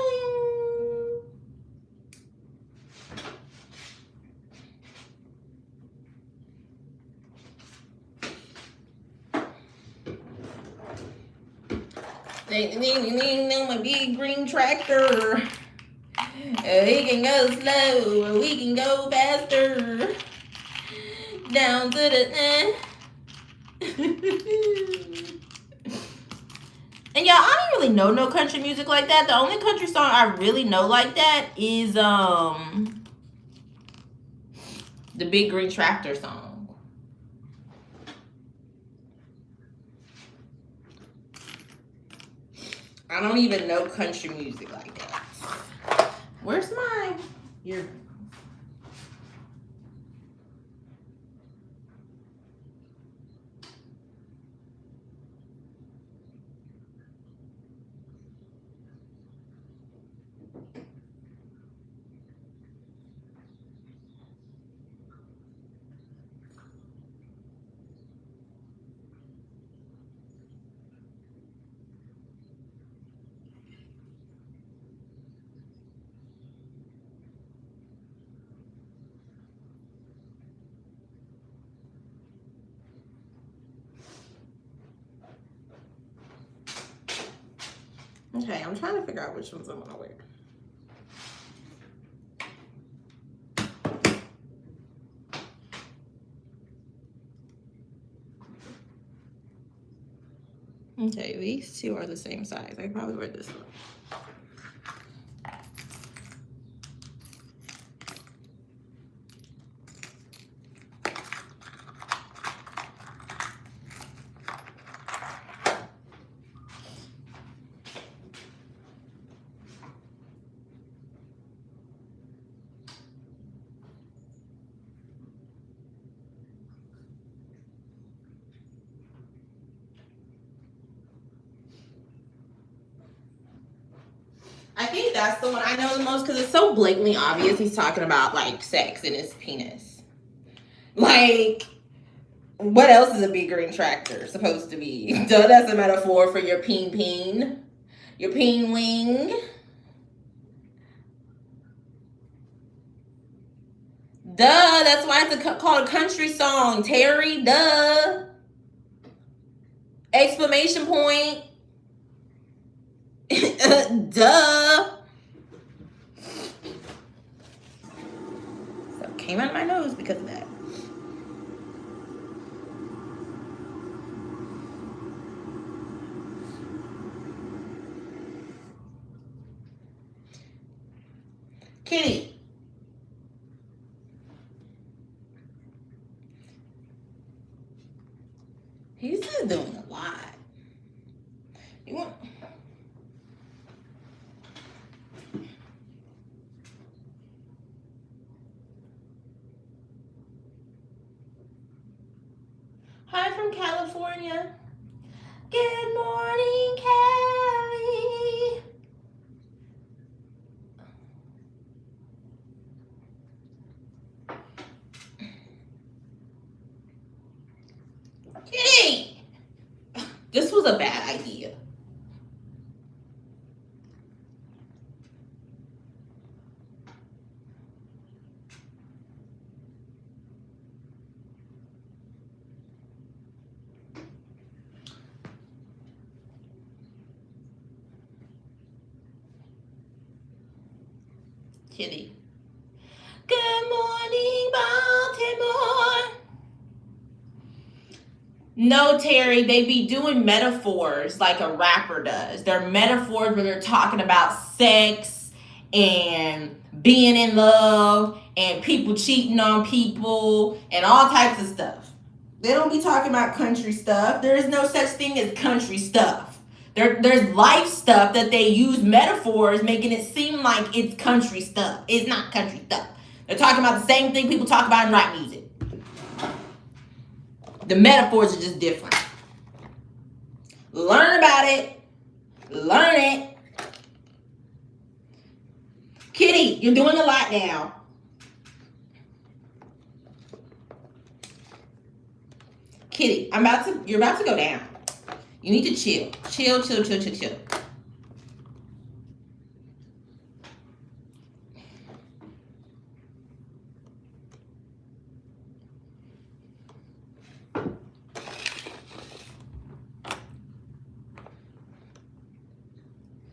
S1: Ding, my big green tractor. We can go slow, or we can go faster. Down to the And y'all, I don't really know no country music like that. The only country song I really know like that is the Big Green Tractor song. I don't even know country music like that. Where's my ear? Okay, I'm trying to figure out which ones I'm gonna wear. Okay, these two are the same size. I can probably wear this one. I think that's the one I know the most because it's so blatantly obvious he's talking about like sex in his penis. Like, what else is a big green tractor supposed to be? Duh, that's a metaphor for your peen, your peen wing. Duh, that's why it's called a country song, Terry. Duh. Exclamation point. Duh. So came out of my nose because of that. Kitty. He's just doing a lot. You want... Hi from California. Good morning, Callie. Kitty! This was a bad idea. Kitty. Good morning, Baltimore. No, Terry, they be doing metaphors like a rapper does. They're metaphors where they're talking about sex and being in love and people cheating on people and all types of stuff. They don't be talking about country stuff. There is no such thing as country stuff. There's life stuff that they use metaphors, making it seem like it's country stuff. It's not country stuff. They're talking about the same thing people talk about in rap music. The metaphors are just different. Learn about it. Learn it. Kitty, you're doing a lot now. Kitty, you're about to go down. You need to chill. Chill, chill, chill, chill, chill.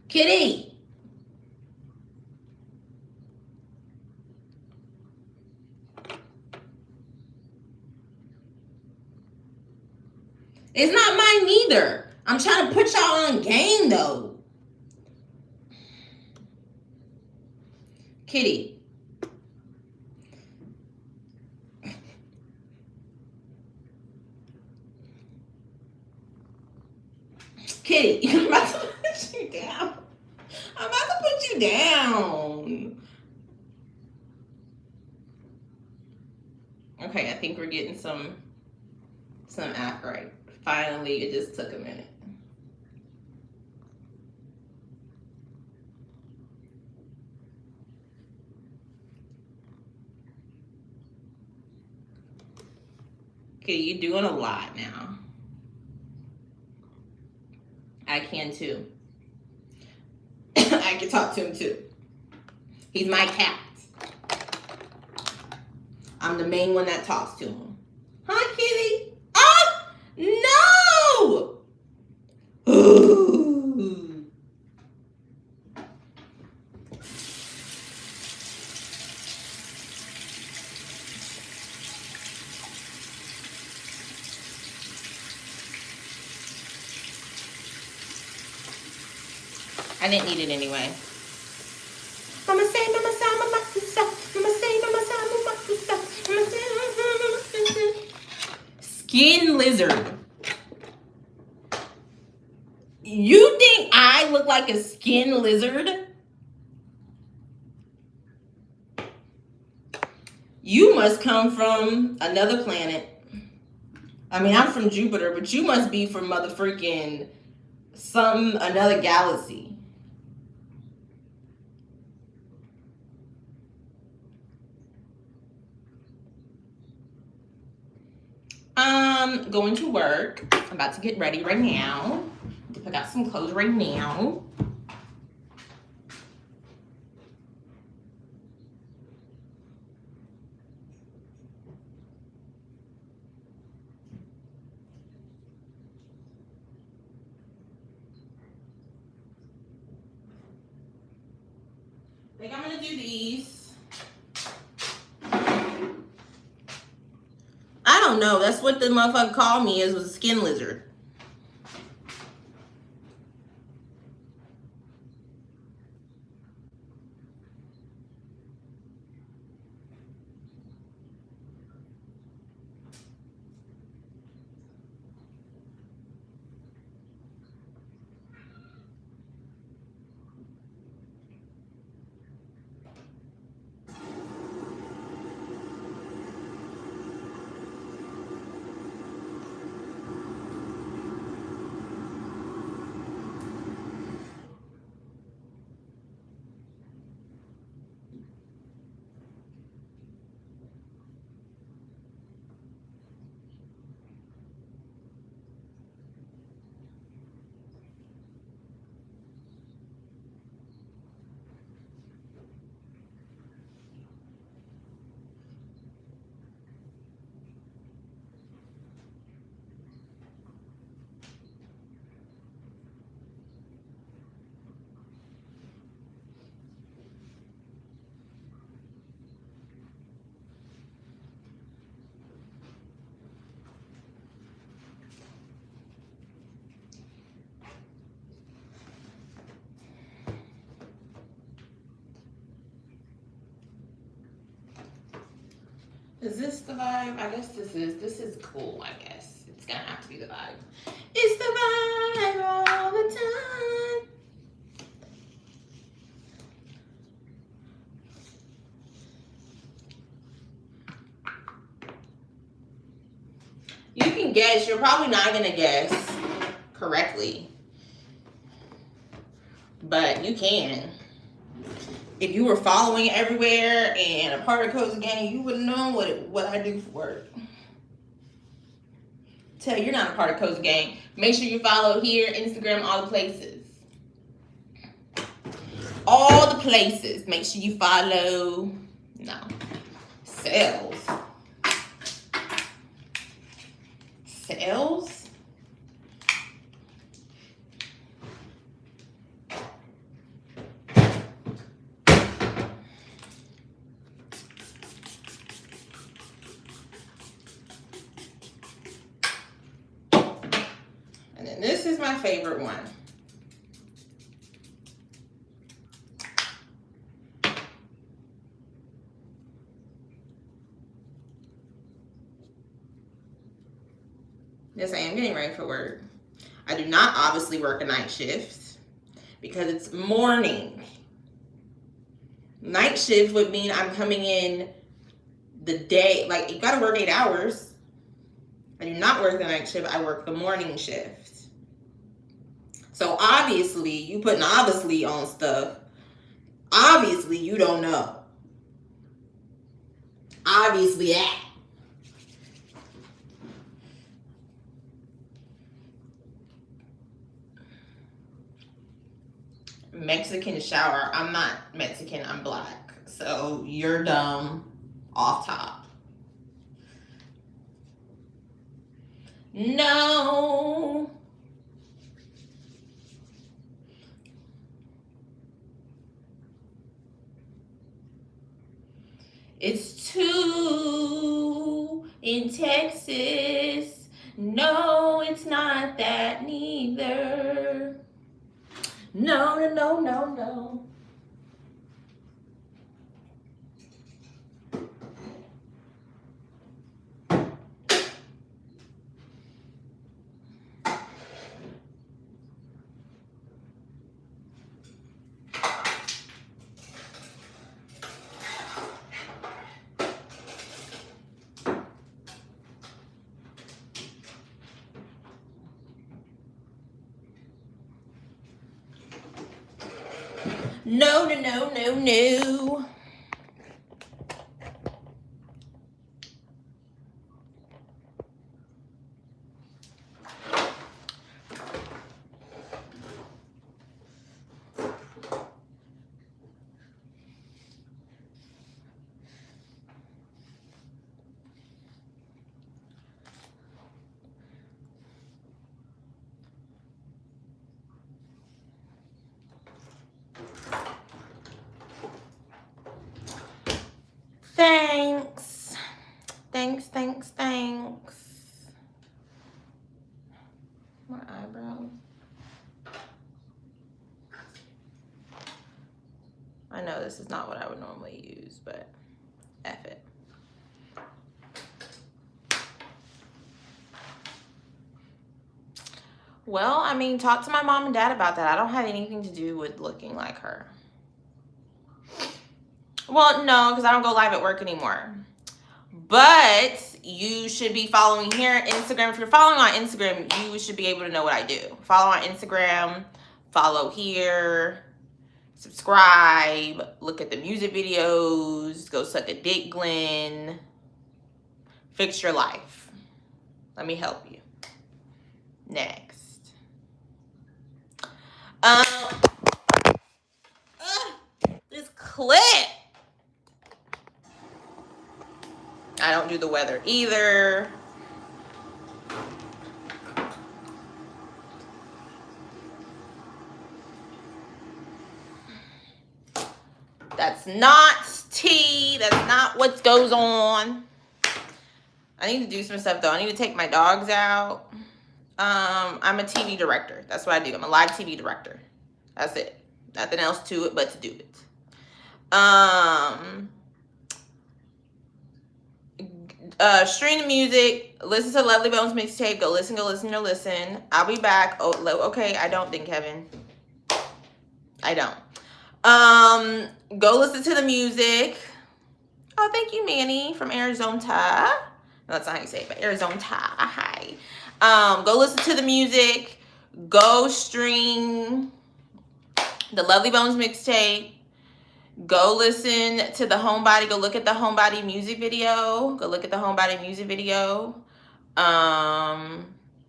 S1: Kitty. It's not mine neither. I'm trying to put y'all on game though. Kitty. Kitty, I'm about to put you down. I'm about to put you down. Okay, I think we're getting some act right. Finally, it just took a minute. Okay, you're doing a lot now. I can too. I can talk to him too. He's my cat. I'm the main one that talks to him. Hi, kitty. Oh, no! Ooh. I didn't need it anyway. Mama say, mama say, mama say, mama say, mama say, mama say. Skin lizard. You think I look like a skin lizard? You must come from another planet. I mean, I'm from Jupiter, but you must be from motherfucking another galaxy. Going to work. I'm about to get ready right now. I got some clothes right now. I think I'm gonna do these. I don't know. That's what the motherfucker called me, was a skin lizard. Is this the vibe? I guess this is cool, I guess. It's gonna have to be the vibe. It's the vibe all the time. You can guess. You're probably not gonna guess correctly, but you can. If you were following everywhere and a part of Cozy Gang, you would know what I do for work. Tell you you're not a part of Cozy Gang. Make sure you follow here, Instagram, all the places. All the places. Make sure you follow. No. Sales. Sales? And then this is my favorite one. Yes, I am getting ready for work. I do not obviously work a night shift because it's morning. Night shift would mean I'm coming in the day, like you gotta work 8 hours. I do not work the night shift, I work the morning shift. So obviously, you putting obviously on stuff. Obviously, you don't know. Obviously, that. Mexican shower. I'm not Mexican, I'm black. So you're dumb off top. No. It's 2 in Texas. No, it's not that neither. No, no, no, no, no. No, no, no, no, no. Thanks. Thanks, thanks, thanks. My eyebrows. I know this is not what I would normally use, but F it. Well, I mean, talk to my mom and dad about that. I don't have anything to do with looking like her. Well, no, because I don't go live at work anymore. But you should be following here on Instagram. If you're following on Instagram, you should be able to know what I do. Follow on Instagram, follow here, subscribe, look at the music videos, go suck a dick, Glenn. Fix your life. Let me help you. Next. This clip. I don't do the weather either. That's not tea. That's not what goes on. I need to do some stuff though. I need to take my dogs out. I'm a TV director. That's what I do. I'm a live TV director. That's it. Nothing else to it but to do it. Stream the music. Listen to Lovely Bones mixtape. Go listen. I'll be back. Oh, okay. I don't think, Kevin. I don't. Go listen to the music. Oh, thank you, Manny from Arizona. No, that's not how you say it, but Arizona. Hi. Go listen to the music. Go stream the Lovely Bones mixtape. Go listen to the Homebody. Go look at the Homebody music video.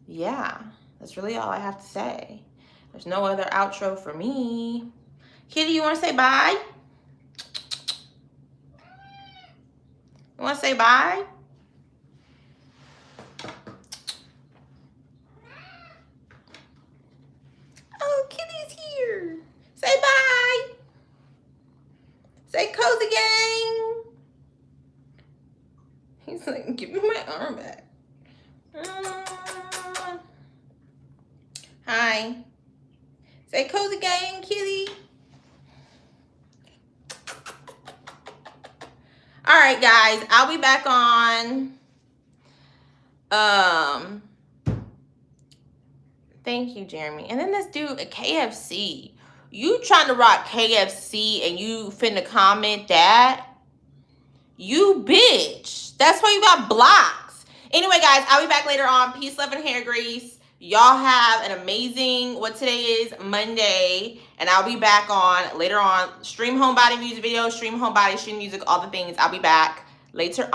S1: Yeah, that's really all I have to say. There's no other outro for me. Kitty, you want to say bye? You want to say bye? Oh, Kitty's here. Say bye. Say cozy gang. He's like, give me my arm back. Hi. Say cozy gang, Kitty. All right, guys. I'll be back on. Thank you, Jeremy. And then this dude at KFC. You trying to rock KFC and you finna comment that? You bitch. That's why you got blocks. Anyway, guys, I'll be back later on. Peace, love, and hair grease. Y'all have an amazing, what today is, Monday. And I'll be back on later on. Stream Homebody music video, stream Homebody, stream music, all the things. I'll be back later on.